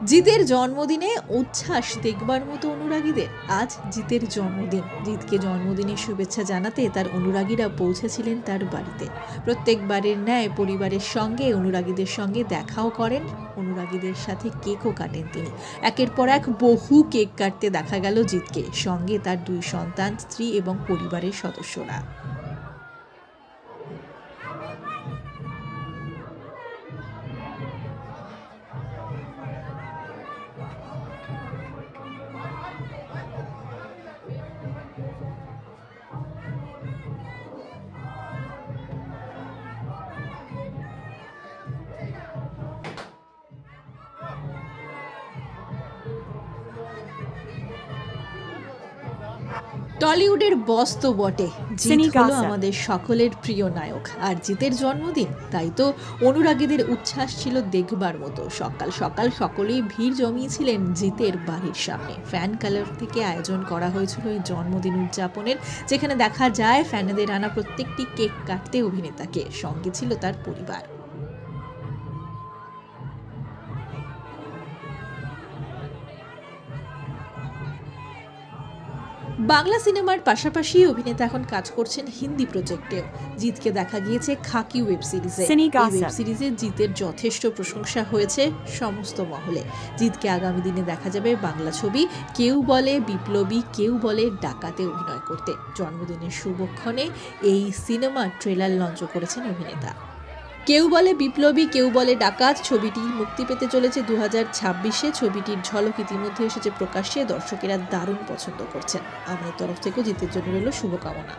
জিতের জন্মদিনে উচ্ছ্বাস দেখবার মতো অনুরাগীদের। আজ জিতের জন্মদিন। জিতকে জন্মদিনের শুভেচ্ছা জানাতে তার অনুরাগীরা পৌঁছেছিলেন তার বাড়িতে। প্রত্যেকবারের ন্যায় পরিবারের সঙ্গে অনুরাগীদের সঙ্গে দেখাও করেন, অনুরাগীদের সাথে কেকও কাটেন তিনি। একের পর এক বহু কেক কাটতে দেখা গেল জিতকে, সঙ্গে তার 2 সন্তান, স্ত্রী এবং পরিবারের সদস্যরা। টলিউডের বস তো বটে, জিৎ হলো আমাদের সকলের প্রিয় নায়ক। আর জিতের জন্মদিন, তাই তো অনুরাগীদের উচ্ছ্বাস ছিল দেখবার মতো। সকাল সকাল সকলেই ভিড় জমিয়েছিলেন জিতের বাড়ির সামনে। ফ্যান কালার থেকে আয়োজন করা হয়েছিল এই জন্মদিন উদযাপনের, যেখানে দেখা যায় ফ্যানেদের আনা প্রত্যেকটি কেক কাটতে অভিনেতাকে, সঙ্গে ছিল তার পরিবার। বাংলা সিনেমার পাশাপাশি অভিনেতা এখন কাজ করছেন হিন্দি প্রজেক্টেও। জিতকে দেখা গিয়েছে খাকি ওয়েব সিরিজে। এই ওয়েব সিরিজে জিতের যথেষ্ট প্রশংসা হয়েছে সমস্ত মহলে। জিতকে আগামী দিনে দেখা যাবে বাংলা ছবি কেউ বলে বিপ্লবী, কেউ বলে ডাকাতে অভিনয় করতে। জন্মদিনের শুভক্ষণে এই সিনেমার ট্রেলার লঞ্চ করেছেন অভিনেতা। কেউ বলে বিপ্লবী, কেউ বলে ডাকাত ছবিটি মুক্তি পেতে চলেছে 2026-এ। ছবিটির ঝলক ইতিমধ্যে এসেছে প্রকাশ্যে। দর্শকেরা দারুণ পছন্দ করছেন। আমাদের তরফ থেকেও জিতের জন্য রইল শুভকামনা।